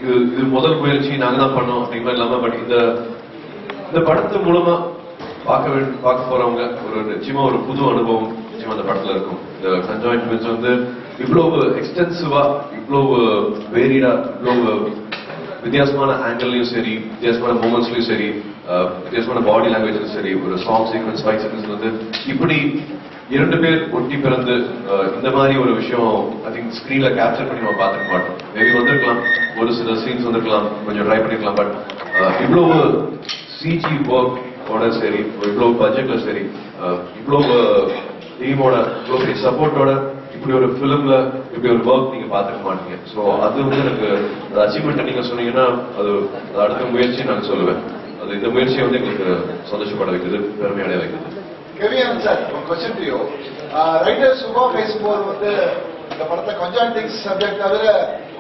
இது முதல் முயற்சி நாங்க தான் பண்ணோம் அப்படிங்கிற இல்லாம பட் இந்த படத்து மூலமா பார்க்க போறவங்க நிச்சயமா ஒரு புது அனுபவம் நிச்சயமா அந்த படத்துல இருக்கும். இந்த கன்ஜாயின்ட் ட்வின்ஸ் வந்து இவ்வளவு எக்ஸ்டென்சிவா, இவ்வளவு வேரிடா, இவ்வளவு வித்தியாசமான ஆங்கிள்லயும் சரி, வித்தியாசமான மூமெண்ட்ஸ்லயும் சரி, வித்தியாசமான பாடி லாங்குவேஜ்லயும் சரி, ஒரு சாங் சீக்வன்ஸ், ஃபைட் சீக்வன்ஸ் வந்து இப்படி 2 பேர் ஒட்டி பிறந்து இந்த மாதிரி ஒரு விஷயம் ஐ திங்க் ஸ்கிரீன்ல கேப்சர் பண்ணி நம்ம பார்த்துக்க மாட்டோம். மேபி வந்திருக்கலாம், ஒரு சில சீன்ஸ் வந்திருக்கலாம், கொஞ்சம் ட்ரை பண்ணிருக்கலாம். பட் இவ்வளவு சிஜி ஒர்க்கோட சரி, இவ்வளவு பட்ஜெட்ல சரி, இவ்வளவு டீமோட இவ்வளவு பெரிய சப்போர்ட்டோட இப்படி ஒரு பிலிம்ல இப்படி ஒரு ஒர்க் நீங்க பார்த்துக்க மாட்டீங்க. ஸோ அது வந்து எனக்கு அச்சீவ்மெண்ட் நீங்க சொன்னீங்கன்னா அது அடுத்த முயற்சி நான் சொல்லுவேன். அது இந்த முயற்சியை வந்து எங்களுக்கு சந்தோஷப்பட வைக்குது, பெருமை அடைய வைக்குது. Kevin sir, one question to you. Writer Subha பேசும்போது வந்து இந்த படத்தை கன்ஜாயின்ட் சப்ஜெக்ட் தவிர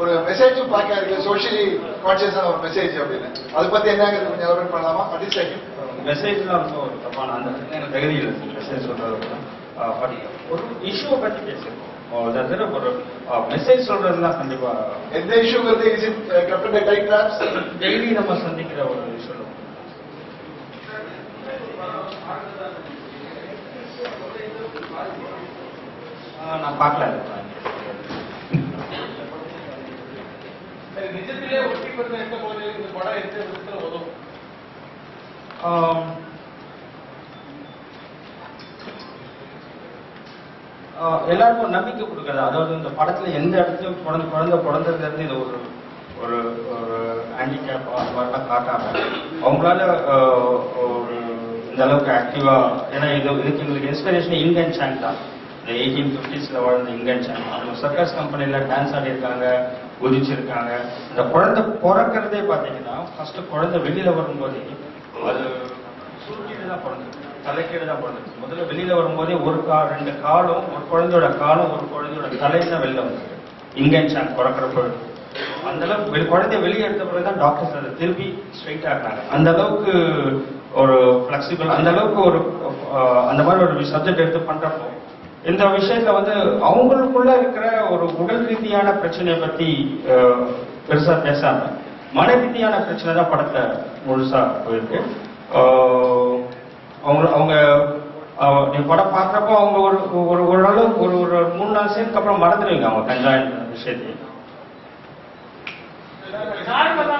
ஒரு மெசேஜும் பார்க்க இருக்கு, சோஷியலி கான்சியஸான ஒரு மெசேஜ் அப்படின்னு. அதை பத்தி என்னங்கிறது கொஞ்சம் எலபரேட் பண்ணலாமா? மெசேஜ் தான் ரொம்ப தப்பான அந்த தகுதி இல்லை மெசேஜ் சொல்றது. பட் ஒரு இஷ்யூவை பற்றி பேசியிருக்கோம், ஒரு மெசேஜ் சொல்றதுலாம் கண்டிப்பா எந்த இஷ்யூங்கிறது டெய்லி நம்ம சந்திக்கிற ஒரு இஷ்யூ. நான் பார்க்கல. நிஜத்திலே ஒட்டி பிறந்த எந்த போது இந்த படம் எந்த விதத்துல உதவும்? எல்லாருக்கும் நம்பிக்கை கொடுக்குறது. அதாவது இந்த படத்துல எந்த இடத்துலயும் பிறந்ததுல இருந்து இது ஒரு ஹேண்டிகேப் அந்த மாதிரிலாம் காட்டாம அவங்களால ஒரு இந்த அளவுக்கு ஆக்டிவா, ஏன்னா இதுக்கு எங்களுக்கு இன்ஸ்பிரேஷன் இங்கன் சாங் தான். இந்த 1850s வாழ்ந்த இங்கன் சாங். அவங்க சர்க்கஸ் கம்பெனில டான்ஸ் ஆடி இருக்காங்க, குதிச்சிருக்காங்க. இந்த குழந்தை பிறக்கிறதே பார்த்தீங்கன்னா ஃபர்ஸ்ட் குழந்தை வெளியில வரும்போதே அது சுருக்கிட்டு தான் பிறந்தது, தலைக்கீடு தான் பிறந்தது. முதல்ல வெளியில வரும்போதே ஒரு 2 காலும், ஒரு குழந்தையோட காலும் ஒரு குழந்தையோட தலையும் தான் வெளில வந்தது இங்கன் சாங் பிறக்கிறப்ப. அந்த அளவுக்கு குழந்தைய வெளியே எடுத்த பிறகுதான் டாக்டர்ஸ் அதை திருப்பி ஸ்ட்ரைட் ஆகினாங்க. அந்த அளவுக்கு ஒரு பிளெக்சிபிள், அந்த அளவுக்கு ஒரு அந்த மாதிரி ஒரு சப்ஜெக்ட் எடுத்து பண்றப்போ இந்த விஷயத்துல வந்து அவங்களுக்குள்ள இருக்கிற ஒரு உடல் ரீதியான பிரச்சனையை பத்தி பெருசா பேசாம மன ரீதியான பிரச்சனை தான் படத்தை முழுசா போயிருக்கு. அவங்க நீங்க படம் பார்க்கறப்போ அவங்க ஒரு ஓரளவுக்கு ஒரு 3-4 சீனுக்கு அப்புறம் மறந்துடுவீங்க அவங்க கன்ஜாயின்ட் விஷயத்தையும்.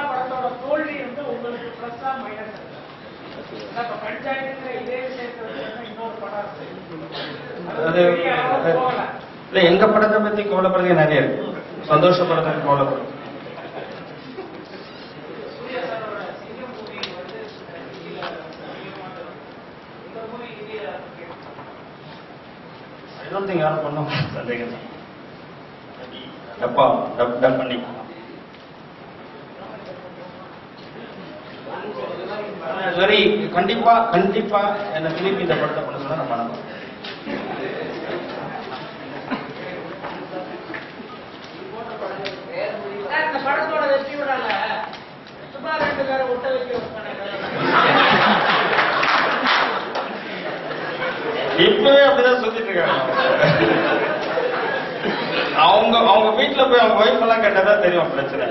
படத்தோட தோல்வி வந்து உங்களுக்கு பிளஸ்ஸா மைனஸ்? பஞ்சாயத்துல இதே விஷயத்தை இன்னொரு படம் இல்ல, எங்க படத்தை பத்தி கவலைப்படுறது நிறைய இருக்கு, சந்தோஷப்படுறத கவலைப்படுறது. யாரும் பண்ண சந்தேகம் டப் பண்ணி சரி. கண்டிப்பா என்ன திருப்பி இந்த படத்தை பண்ண சொன்னா நான் பண்ணணும். படத்தோட வெற்றியோட சும்மா 2 பேரை ஒட்ட வைக்க இப்பவே அப்படிதான் சொல்லிட்டு இருக்காங்க. அவங்க வீட்டுல போய் அவங்க ஒய்ஃப் எல்லாம் கேட்டதான் தெரியும் பிரச்சனை.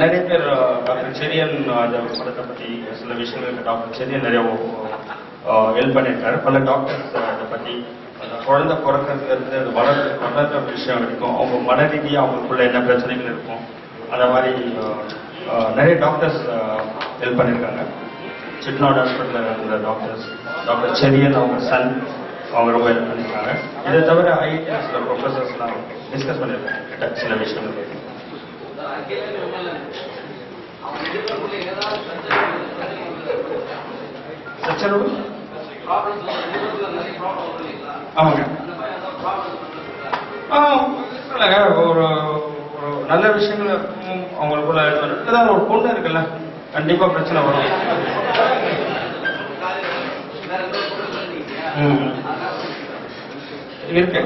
நிறைய பேர் டாக்டர் செரியன் அந்த படத்தை பத்தி சில விஷயங்களுக்கு டாக்டர் செரியன் நிறைய ஹெல்ப் பண்ணியிருக்காரு. பல டாக்டர்ஸ் அதை பத்தி குழந்தை பிறக்கிறதுல இருந்து அது வளர்ற விஷயம் வரைக்கும் அவங்க மன ரீதியாக அவங்களுக்குள்ள என்ன பிரச்சனைகள் இருக்கும் அந்த மாதிரி நிறைய டாக்டர்ஸ் ஹெல்ப் பண்ணியிருக்காங்க. சிட்நாட் ஹாஸ்பிட்டலில் இருந்த டாக்டர் செரியன் அவங்க சன் அவங்க ரொம்ப ஹெல்ப் பண்ணியிருக்காங்க. இதை தவிர ஐஐடிஎஸ்ல ப்ரொஃபஸர்ஸ்லாம் டிஸ்கஸ் பண்ணியிருக்காங்க சில விஷயங்கள் பற்றி. ஆமாங்க. ஒரு நல்ல விஷயங்கள் அவங்களுக்குள்ள ஏதாவது ஒரு பொண்ணு இருக்குல்ல, கண்டிப்பா பிரச்சனை வரும். இருக்கு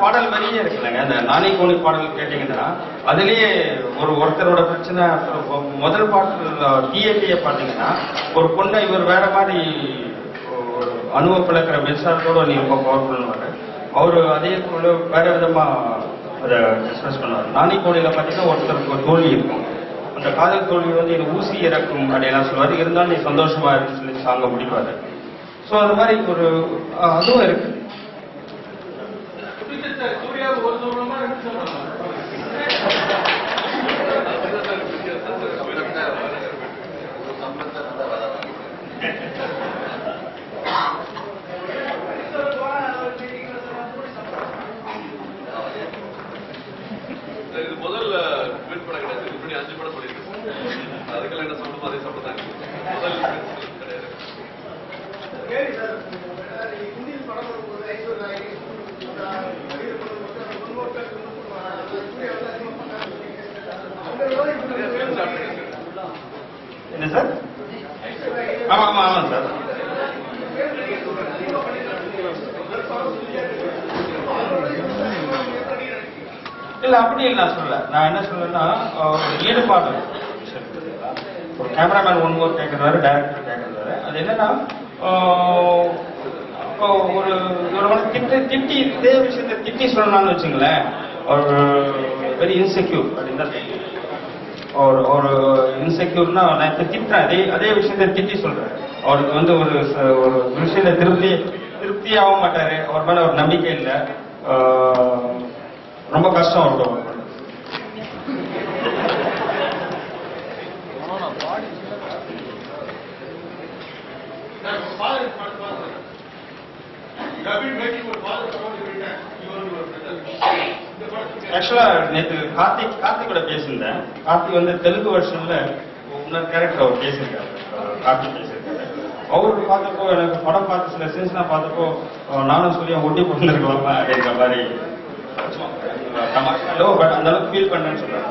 பாடல் வரியே இருக்குல்லங்க. அந்த நானே கோனி பாடல் கேட்டீங்கன்னா அதுலயே ஒருத்தரோட பிரச்சனை. முதல் பாடல் டிஏபியை பாத்தீங்கன்னா ஒரு பொண்ணை இவர் வேற மாதிரி அணுவை பிளக்கிற மின்சாரத்தோட நீ ரொம்ப பவர்ஃபுல்னு வர அவரு அதே போல வேற விதமா அதை எக்ஸ்பிரஸ் பண்ணுவார். நானி கோழியில பார்த்தீங்கன்னா ஒருத்தருக்கு ஒரு தோல்வி இருக்கும். அந்த காதல் தோல்வி வந்து இது ஊசி இறக்கும் அப்படியெல்லாம் சொல்லுவார். இருந்தாலும் நீ சந்தோஷமா இருக்குன்னு சொல்லி சாங்க முடிப்பாரு. ஸோ அது மாதிரி ஒரு அதுவும் இருக்கு. சூர்யா ஒரு சொல்றோமா ரெண்டு சொல்றோமா? இது முதல்ல ட்வீட் படம் கிடையாது. இதுக்கு முன்னாடி 5 படம் பண்ணிருக்கேன். அதுக்கெல்லாம் என்ன சொல்லணுமோ அதே சொல்லத்தாங்க. முதல் கிடையாது. இந்தியன் படம் வரும்போது ஐஸ்வர் நாயகி என்ன சார்? ஆமா ஆமா ஆமா சார். இல்ல அப்படி இல்லை நான் சொல்லல. நான் என்ன சொல்றேன்னா ஈடுபாடு. ஒரு கேமராமேன் ஒன் மோர் கேட்கறாரு, டைரக்டர் கேட்கறாரு. அது என்னன்னா ஒரு திட்டி இதே விஷயத்தை திட்டி சொல்லலாம்னு வச்சுங்களேன். ஒரு வெரி இன்செக்யூர் அப்படின்னு ஒரு இன்செக்யூர்னா நான் இப்ப திட்டுறேன். அதே விஷயத்தை திட்டி சொல்றேன். அவருக்கு வந்து ஒரு விஷயத்தை திருப்தியாகவும் மாட்டாரு. அவர் மேல ஒரு நம்பிக்கை இல்லை. ரொம்ப கஷ்டம் இருக்கும். ஆக்சுவலா நேற்று கார்த்திக் கூட பேசியிருந்தேன். கார்த்திக் வந்து தெலுங்கு வருஷன்ல இன்னொரு கேரக்டர் அவர் பேசியிருக்காரு. கார்த்திக் பேசியிருக்காரு. அவரு பார்த்தப்போ எனக்கு படம் பார்த்து சில சீன்ஸ்லாம் பார்த்தப்போ நானும் சொல்லி ஒட்டி போட்டுருக்கலாமா அப்படிங்கிற மாதிரி பட் அந்த அளவுக்கு ஃபீல் பண்ணேன்னு சொல்றாங்க.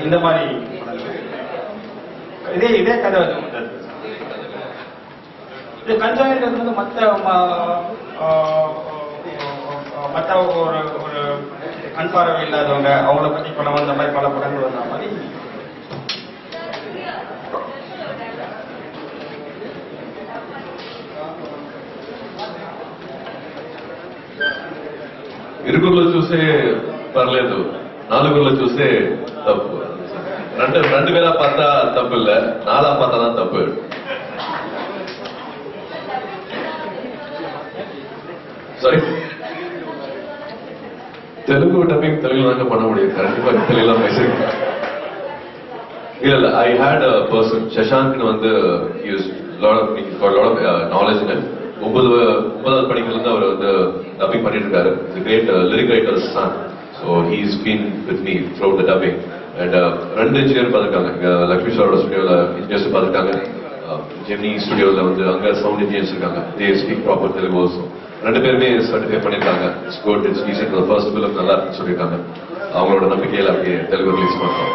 இந்த மாதிரி இதே கதை வந்து இது கஞ்சாங்கிறது வந்து மற்ற ஒரு கண் பார்வை இல்லாதவங்க அவங்கள பத்தி படம் வந்த மாதிரி பல படங்கள் வந்த மாதிரி ఇరుగురులో చూసే పర్లేదు, నాలుగురులో చూసే తప్పు. ரெண்டு பேரா பார்த்தா தப்பு இல்ல, நாலா பார்த்தா தான் தப்பு. சாரி, தெலுங்கு டப்பிங் தெலுங்குல தாங்க பண்ண முடியும். கண்டிப்பா தெலுங்குலாம் பேசுறேன். இல்ல ஐ ஹேட் அ பர்சன் சஷாங்க்னு வந்து நாலேஜ். 9வது படிக்கிறதுல அவர் வந்து டப்பிங் பண்ணிட்டு இருக்காரு. Great lyric writer son. So he's been with me through the dubbing. And 2 engineer பார்த்துருக்காங்க. இங்க லக்ஷ்மி சாரோட ஸ்டுடியோல இன்ஜினியர்ஸ் பார்த்துருக்காங்க. ஜெமினி ஸ்டுடியோல வந்து அங்க சவுண்ட் இன்ஜினியர்ஸ் இருக்காங்க. They speak proper Telugu also. 2 பேருமே சர்டிஃபை பண்ணிருக்காங்க. It's good, it's decent. First film நல்லா இருக்குன்னு சொல்லியிருக்காங்க. அவங்களோட நம்பிக்கையில அப்படியே தெலுங்கு ரிலீஸ் பண்றோம்.